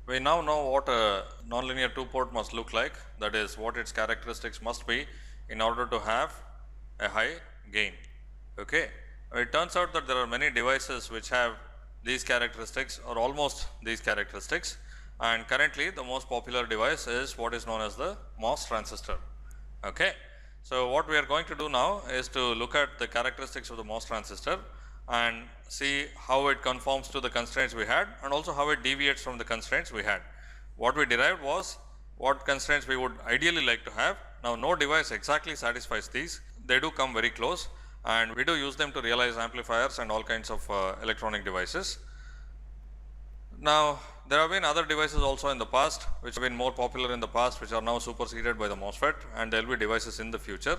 We now know what a nonlinear two-port must look like, that is what its characteristics must be in order to have a high gain. Okay. It turns out that there are many devices which have these characteristics or almost these characteristics, and currently the most popular device is what is known as the MOS transistor. Okay. So, what we are going to do now is to look at the characteristics of the MOS transistor and see how it conforms to the constraints we had and also how it deviates from the constraints we had. What we derived was what constraints we would ideally like to have. Now, no device exactly satisfies these, they do come very close, and we do use them to realize amplifiers and all kinds of electronic devices. Now, there have been other devices also in the past which have been more popular in the past, which are now superseded by the MOSFET, and there will be devices in the future.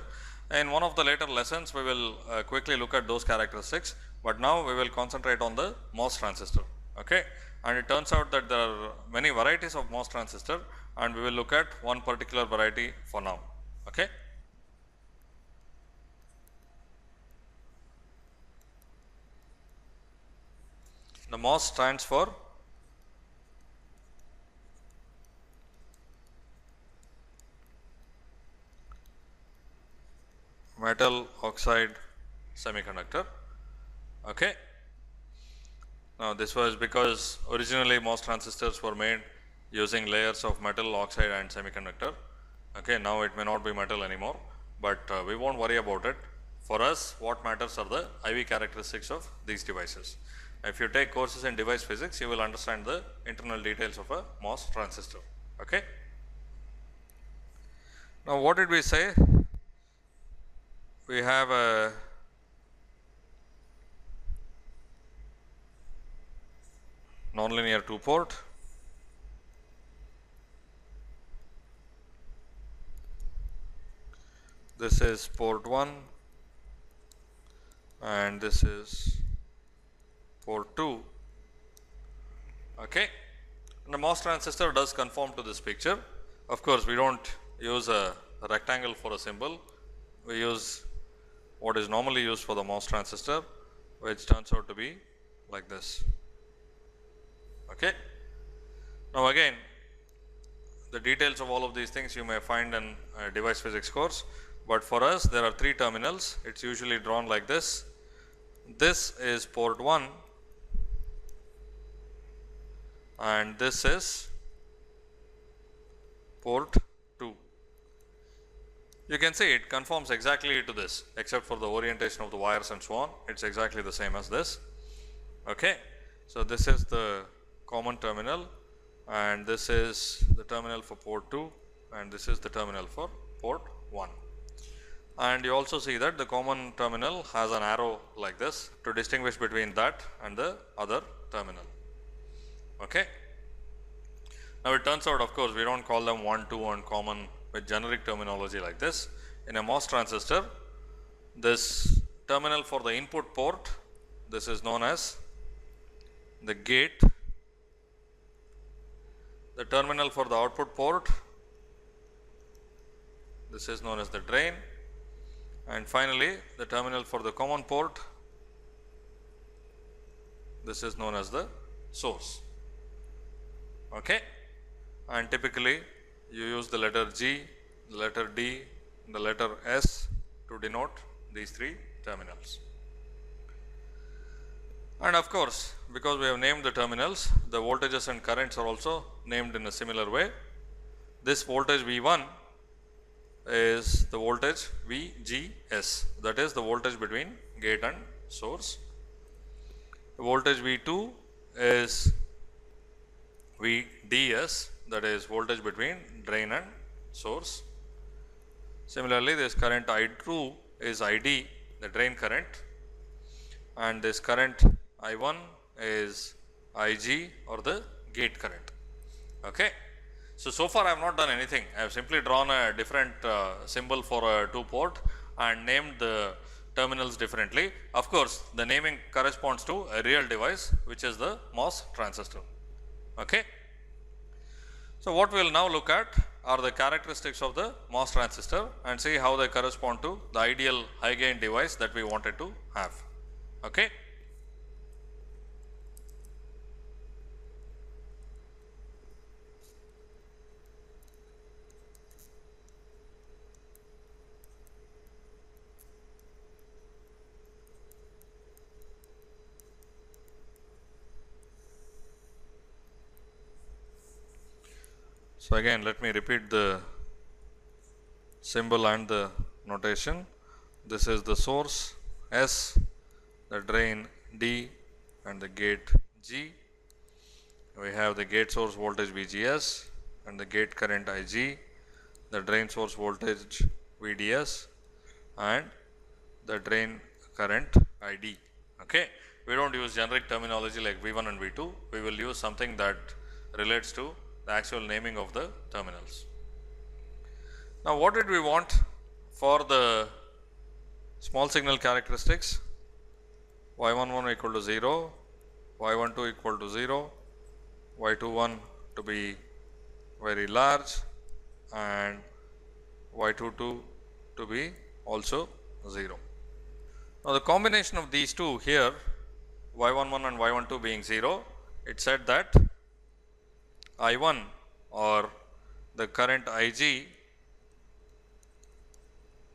In one of the later lessons, we will quickly look at those characteristics, but now we will concentrate on the MOS transistor. Okay. And it turns out that there are many varieties of MOS transistor, and we will look at one particular variety for now. Okay. The MOS stands for metal oxide semiconductor. Okay. Now, this was because originally MOS transistors were made using layers of metal oxide and semiconductor. Okay. Now, it may not be metal anymore, but we won't worry about it. For us, what matters are the IV characteristics of these devices. If you take courses in device physics, you will understand the internal details of a MOS transistor. Okay. Now, what did we say? We have a nonlinear two-port. This is port 1 and this is port 2. Okay. And the MOS transistor does conform to this picture. Of course, we don't use a rectangle for a symbol. We use what is normally used for the MOS transistor, which turns out to be like this. Okay. Now, again, the details of all of these things you may find in a device physics course, but for us there are three terminals. It is usually drawn like this. This is port 1 and this is port 2. You can see it conforms exactly to this, except for the orientation of the wires and so on. It is exactly the same as this. Okay. So, this is the common terminal and this is the terminal for port 2 and this is the terminal for port 1. And you also see that the common terminal has an arrow like this to distinguish between that and the other terminal. Okay. Now, it turns out, of course, we do not call them 1, 2 and common with generic terminology like this. In a MOS transistor, this terminal for the input port, this is known as the gate. The terminal for the output port, this is known as the drain, and finally, the terminal for the common port, this is known as the source. Okay. And typically, you use the letter G, the letter D, the letter S to denote these three terminals. And of course, because we have named the terminals, the voltages and currents are also named in a similar way. This voltage V1 is the voltage VGS, that is the voltage between gate and source. The voltage V2 is VDS, that is voltage between drain and source. Similarly, this current I2 is ID, the drain current, and this current I1 is IG or the gate current. Okay. So far I have not done anything. I have simply drawn a different symbol for a two port and named the terminals differently. Of course, the naming corresponds to a real device, which is the MOS transistor. Okay. So, what we will now look at are the characteristics of the MOS transistor and see how they correspond to the ideal high gain device that we wanted to have. Okay. So again, let me repeat the symbol and the notation. This is the source S, the drain D, and the gate G. We have the gate source voltage VGS and the gate current IG, the drain source voltage VDS, and the drain current ID. Okay, we don't use generic terminology like V1 and V2. We will use something that relates to the actual naming of the terminals. Now, what did we want for the small signal characteristics? Y11 equal to 0, Y12 equal to 0, Y21 to be very large, and Y22 to be also 0. Now, the combination of these two here, Y11 and Y12 being 0, it said that I1 or the current IG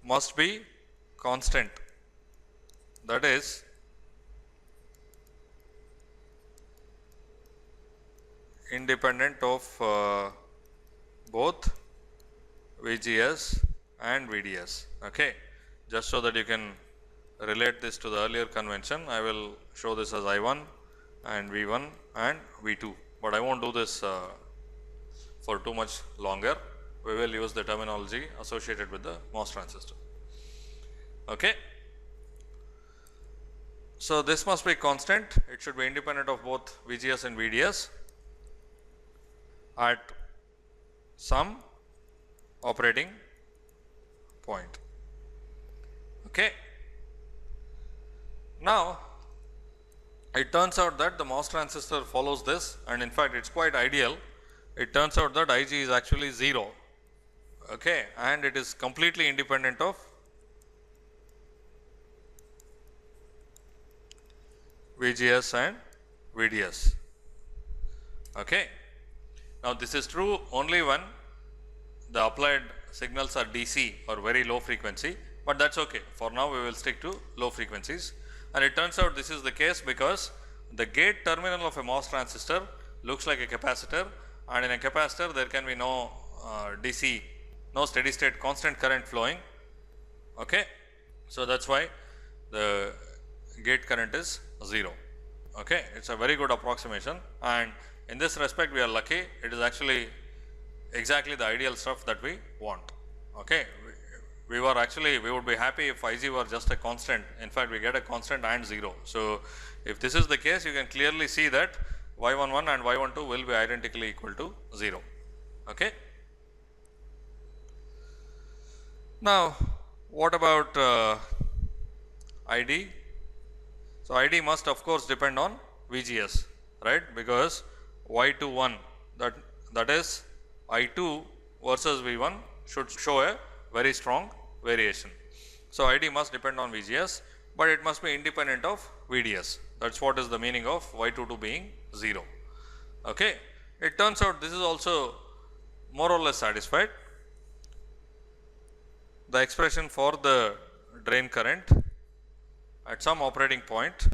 must be constant, that is independent of both VGS and VDS. Okay, just so that you can relate this to the earlier convention, I will show this as I1 and V1 and V2, but I won't do this for too much longer. We will use the terminology associated with the MOS transistor. Okay. So, this must be constant, it should be independent of both VGS and VDS at some operating point. Okay. Now, it turns out that the MOS transistor follows this, and in fact, it is quite ideal. It turns out that IG is actually 0, okay, and it is completely independent of VGS and VDS. Okay. Now, this is true only when the applied signals are DC or very low frequency, but that is okay. For now, we will stick to low frequencies, and it turns out this is the case because the gate terminal of a MOS transistor looks like a capacitor, and in a capacitor there can be no DC, no steady state constant current flowing. Okay. So, that is why the gate current is 0. Okay. It is a very good approximation, and in this respect we are lucky. It is actually exactly the ideal stuff that we want. Okay. We would be happy if IG were just a constant. In fact, we get a constant and 0. So, if this is the case, you can clearly see that Y11 and Y12 will be identically equal to 0. Okay. Now, what about ID? So, ID must of course depend on VGS, right, because Y21, that is I2 versus V1 should show a very strong variation. So, ID must depend on VGS, but it must be independent of VDS. That is what is the meaning of Y22 being 0. Okay. It turns out this is also more or less satisfied. The expression for the drain current at some operating point,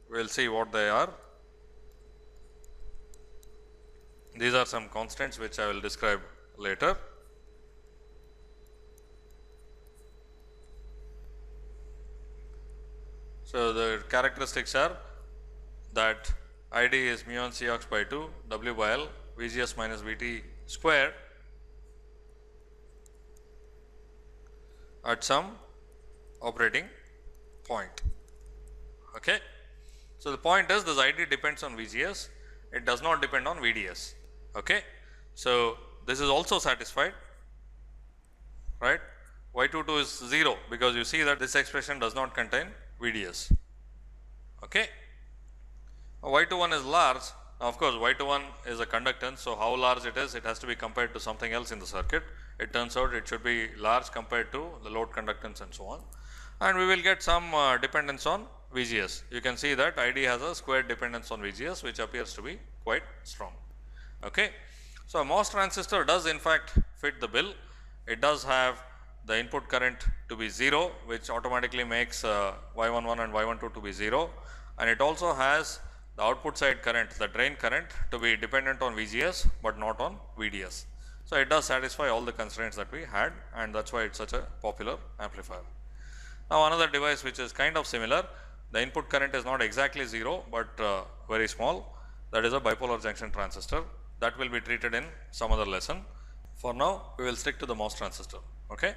we will see what they are. These are some constants which I will describe later. So, the characteristics are that ID is mu on Cox by 2, W by L, VGS minus VT squared at some operating point. Okay. So, the point is this ID depends on VGS, it does not depend on VDS. Okay. So, this is also satisfied, right. Y22 is 0 because you see that this expression does not contain VDS. Okay. Y21 is large. Now, of course, Y21 is a conductance. So, how large it is? It has to be compared to something else in the circuit. It turns out it should be large compared to the load conductance and so on. And we will get some dependence on VGS. You can see that ID has a squared dependence on VGS, which appears to be quite strong. Okay. So, a MOS transistor does in fact fit the bill. It does have the input current to be 0, which automatically makes Y11 and Y12 to be 0, and it also has the output side current, the drain current, to be dependent on VGS, but not on VDS. So it does satisfy all the constraints that we had, and that's why it's such a popular amplifier. Now another device which is kind of similar, the input current is not exactly 0 but very small, that is a bipolar junction transistor. That will be treated in some other lesson. For now we will stick to the MOS transistor. Okay.